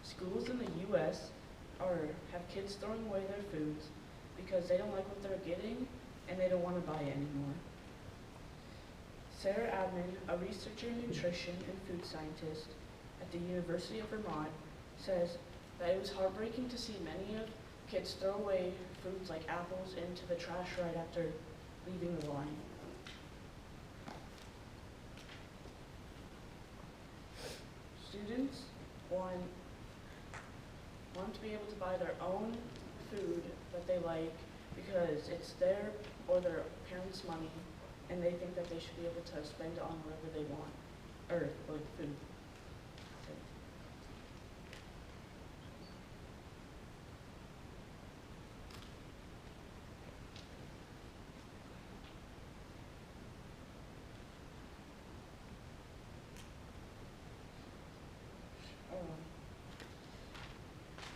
Schools in the U.S. have kids throwing away their foods because they don't like what they're getting and they don't want to buy it anymore. Sarah Adman, a researcher in nutrition and food scientist at the University of Vermont, says that it was heartbreaking to see many of kids throw away foods like apples into the trash right after leaving the line. Students want to be able to buy their own food that they like because it's their or their parents' money, and they think that they should be able to spend it on whatever they want, or food.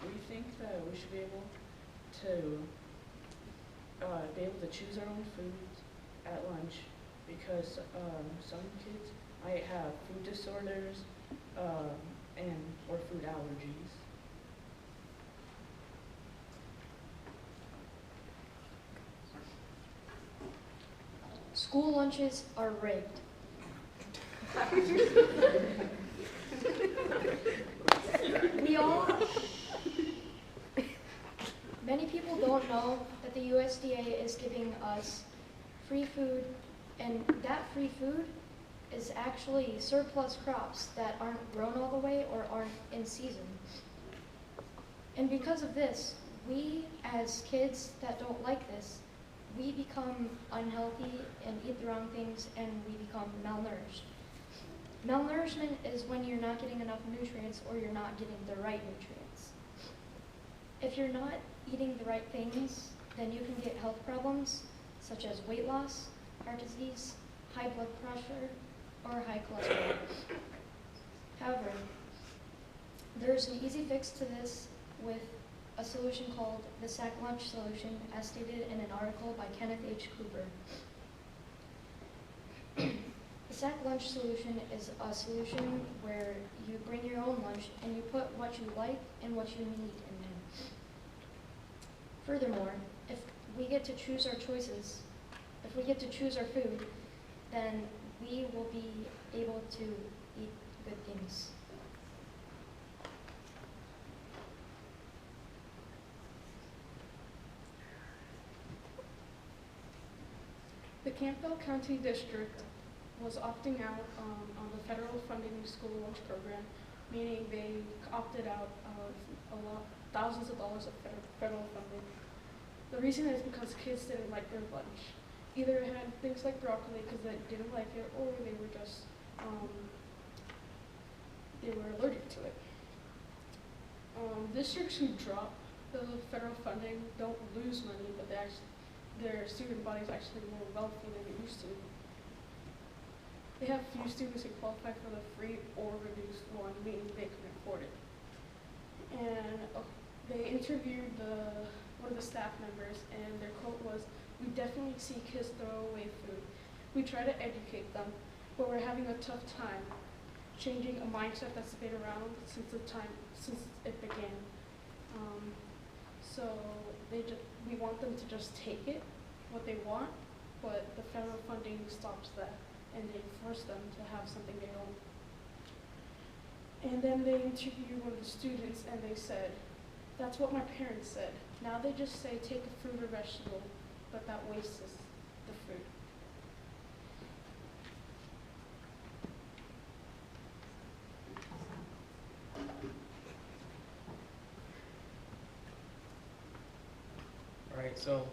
We think that we should be able to choose our own foods at lunch because some kids might have food disorders or food allergies. School lunches are rigged. Many people don't know that the USDA is giving us free food, and that free food is actually surplus crops that aren't grown all the way or aren't in season. And because of this, we as kids that don't like this, we become unhealthy and eat the wrong things, and we become malnourished. Malnourishment is when you're not getting enough nutrients or you're not getting the right nutrients. If you're not eating the right things, then you can get health problems such as weight loss, heart disease, high blood pressure, or high cholesterol. However, there's an easy fix to this with a solution called the sack lunch solution, as stated in an article by Kenneth H. Cooper. The sack lunch solution is a solution where you bring your own lunch and you put what you like and what you need in there. Furthermore, if we get to choose our choices, if we get to choose our food, then we will be able to eat good things. The Campbell County District was opting out on the federal funding school lunch program, meaning they opted out of thousands of dollars of federal funding. The reason is because kids didn't like their lunch. Either it had things like broccoli because they didn't like it, or they were just they were allergic to it. Districts who drop the federal funding don't lose money, but their student body is actually more wealthy than it used to. They have few students who qualify for the free or reduced one, meaning they couldn't afford it. And they interviewed one of the staff members, and their quote was, "We definitely see kids throw away food. We try to educate them, but we're having a tough time changing a mindset that's been around since it began. So we want them to just take it, what they want, but the federal funding stops that, and they force them to have something they own." And then they interviewed one of the students, and they said, "That's what my parents said. Now they just say take a fruit or vegetable, but that wastes the food." Alright, so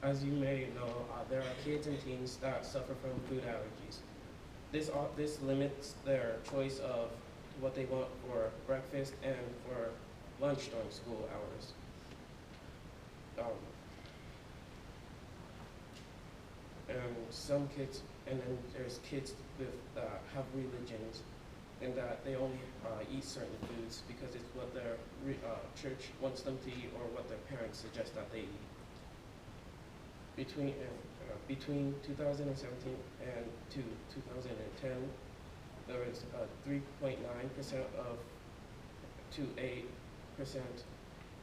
as you may know, there are kids and teens that suffer from food allergies. This limits their choice of what they want for breakfast and for lunch during school hours. And then there's kids have religions, and that they only eat certain foods because it's what their church wants them to eat or what their parents suggest that they eat. Between 2017 and 2010, there was 3.9% of to 8%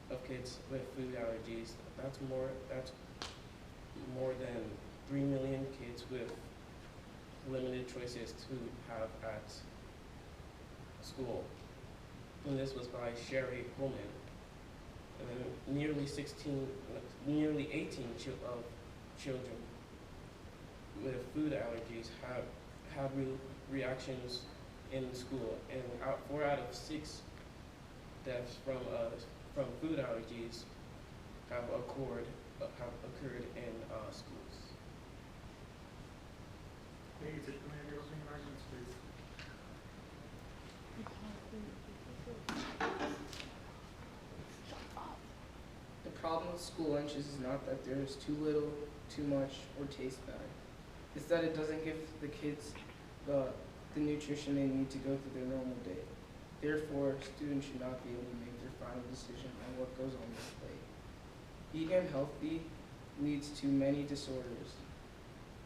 of kids with food allergies. That's more than 3 million kids with limited choices to have at school. And this was by Sherry Pullman. And then nearly 18 of children with food allergies have reactions in school, and 4 out of 6 deaths from food allergies have occurred in schools. Thank you, Teacher. May I have your opening arguments, please? The problem with school lunches is not that there is too little, too much, or taste bad. It's that it doesn't give the kids the nutrition they need to go through their normal day. Therefore, students should not be able to make their final decision on what goes on their plate. Eating unhealthy leads to many disorders.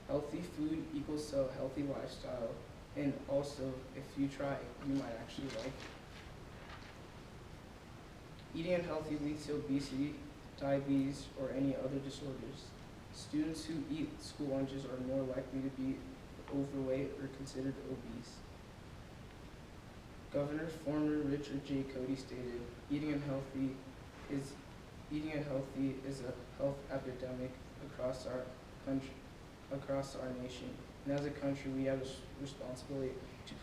Healthy food equals a healthy lifestyle, and also, if you try it, you might actually like it. Eating unhealthy leads to obesity, diabetes, or any other disorders. Students who eat school lunches are more likely to be overweight or considered obese. Governor former Richard J. Cody stated, eating unhealthy is a health epidemic across our country, across our nation. And as a country, we have a responsibility to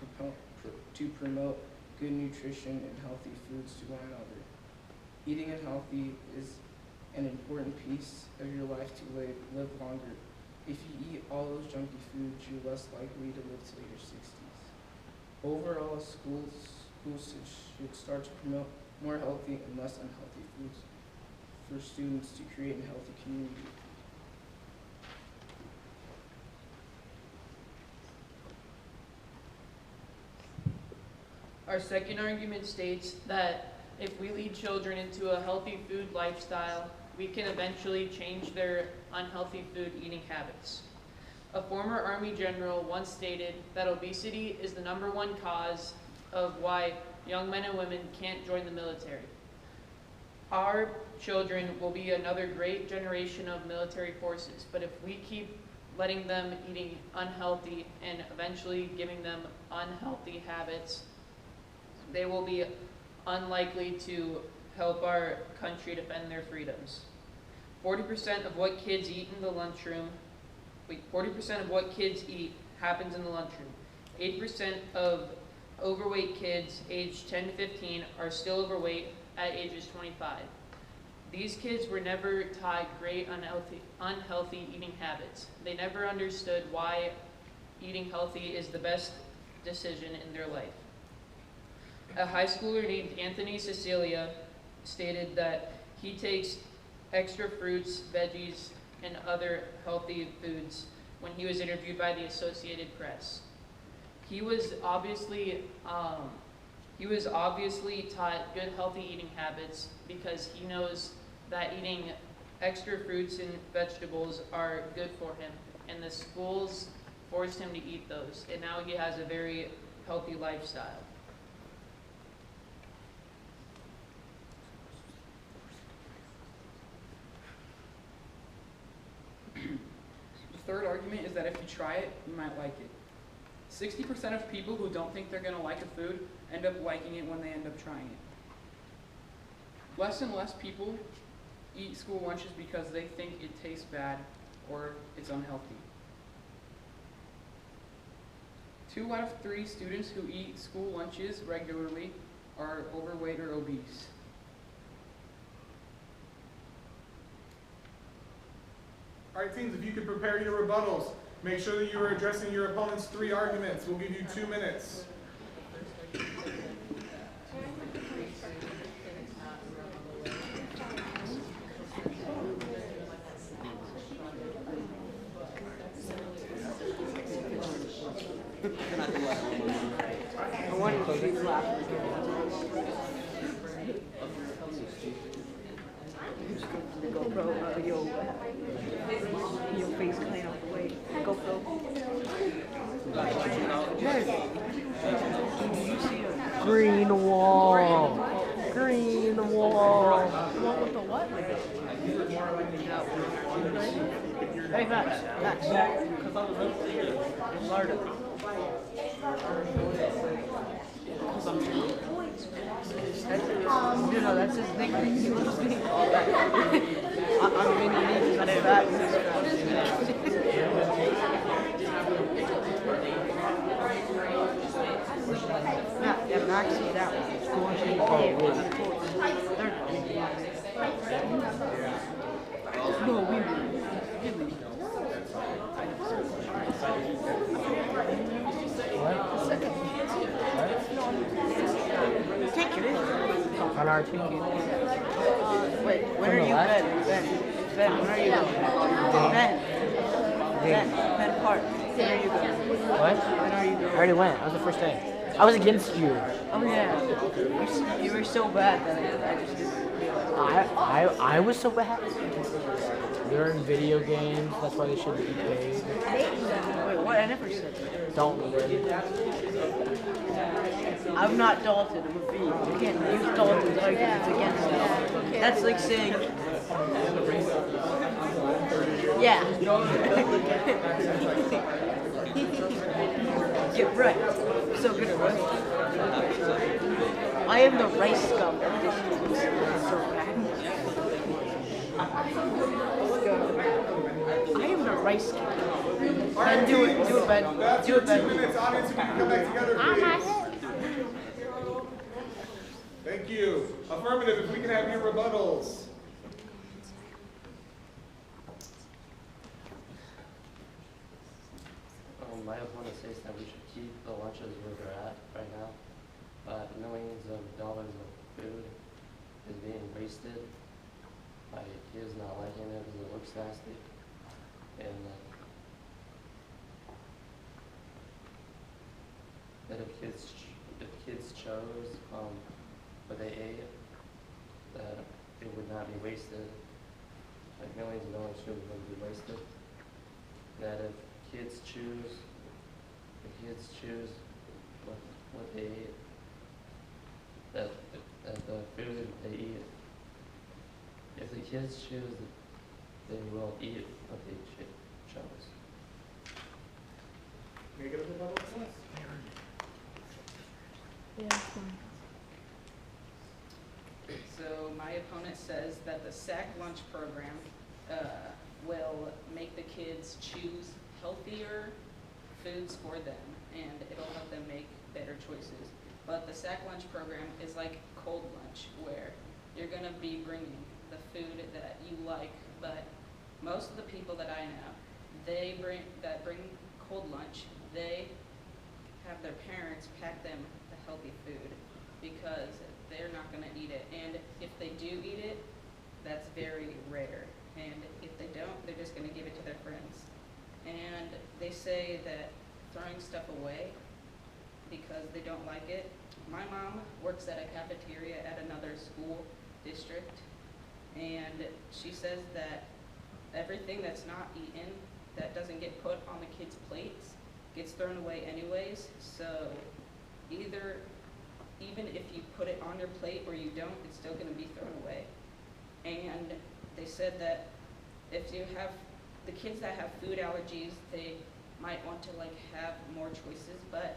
promote good nutrition and healthy foods to one another. Eating unhealthy is an important piece of your life to live longer. If you eat all those junky foods, you're less likely to live till your 60s. Overall, schools should start to promote more healthy and less unhealthy foods for students to create a healthy community. Our second argument states that if we lead children into a healthy food lifestyle, we can eventually change their unhealthy food eating habits. A former Army general once stated that obesity is the #1 cause of why young men and women can't join the military. Our children will be another great generation of military forces, but if we keep letting them eating unhealthy and eventually giving them unhealthy habits, they will be unlikely to help our country defend their freedoms. 40% of what kids eat in the lunchroom, 40% of what kids eat happens in the lunchroom. 8% of overweight kids aged 10 to 15 are still overweight at ages 25. These kids were never taught great unhealthy eating habits. They never understood why eating healthy is the best decision in their life. A high schooler named Anthony Cecilia stated that he takes extra fruits, veggies, and other healthy foods when he was interviewed by the Associated Press. He was obviously taught good healthy eating habits because he knows that eating extra fruits and vegetables are good for him, and the schools forced him to eat those, and now he has a very healthy lifestyle. The third argument is that if you try it, you might like it. 60% of people who don't think they're going to like a food end up liking it when they end up trying it. Less and less people eat school lunches because they think it tastes bad or it's unhealthy. 2 out of 3 students who eat school lunches regularly are overweight or obese. All right, teams, if you could prepare your rebuttals, make sure that you are addressing your opponent's 3 arguments. We'll give you 2 minutes. Your face clean off the way. GoPro. Do you see a green wall? Hey, Max. Because I was unthinking. Florida. Because I'm you know, that's his nickname. He was being all that. I'm mini me because I'm fat. Yeah, Max is that one. No, we really. Take it. On our ticket. Wait, when are you Ben, when are you going? Ben Park. When are you going? What? When are you going? I already went. That was the first day. I was against you. Oh yeah. You were so bad that I just didn't realize. I was so bad. They're in video games. That's why they should be paid. Wait, what? I never said that. Don't. I'm not Dalton. I'm a B. You can't use Dalton's arguments against me. That's like saying, yeah. Get right. So good at what? I am the rice scum of this team. So bad. I am the rice scum. Ben, do it, Ben. That's Do your it, Ben. 2 minutes. Audience, if you can come back together, please. Thank you. Affirmative, if we can have your rebuttals. My opponent says that we should keep the lunches where they're at right now, but millions of dollars of food is being wasted by kids not liking it because it looks nasty. And that if kids chose what they ate, that it would not be wasted. Like millions of dollars food wouldn't be wasted. That if kids choose what they eat, that the food they eat, if the kids choose, they will eat what they chose. Negative rebuttal? Yeah, it's fine. So my opponent says that the SAC lunch program will make the kids choose healthier foods for them, and it'll help them make better choices. But the SAC lunch program is like cold lunch, where you're going to be bringing the food that you like, but most of the people that I know, they bring cold lunch, they have their parents pack them the healthy food because they're not going to eat it. And if they do eat it, that's very rare. And if they don't, they're just going to give it to their friends. And they say that throwing stuff away because they don't like it. My mom works at a cafeteria at another school district, and she says that everything that's not eaten, that doesn't get put on the kids' plates, gets thrown away anyways. So even if you put it on your plate or you don't, it's still going to be thrown away. And they said that if you have the kids that have food allergies, they might want to have more choices, but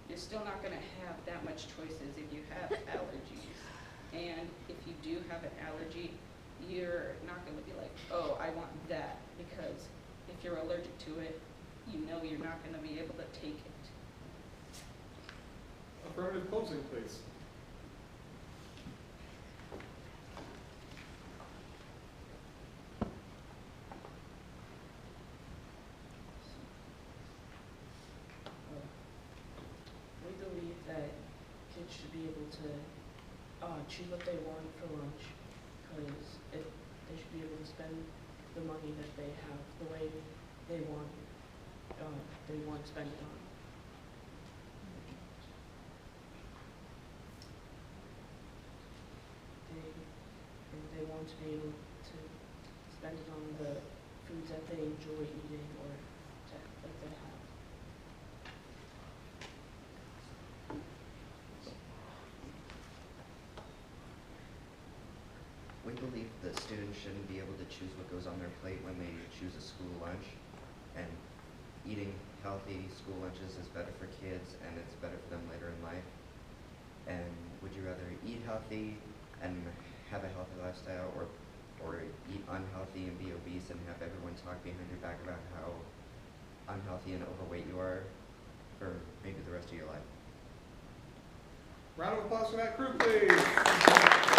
you're still not going to have that much choices if you have allergies. And if you do have an allergy, you're not going to be like, oh, I want that, because if you're allergic to it, you know you're not going to be able to take it. Affirmative closing, please. We believe that kids should be able to choose what they want for lunch, because they should be able to spend the money that they have the way they want to spend it on. They want to be able to spend it on the foods that they enjoy eating or that they have. We believe that students shouldn't be able to choose what goes on their plate when they choose a school lunch. And eating healthy school lunches is better for kids and it's better for them later in life. And would you rather eat healthy and have a healthy lifestyle, or eat unhealthy and be obese and have everyone talk behind your back about how unhealthy and overweight you are for maybe the rest of your life? Round of applause for that crew, please.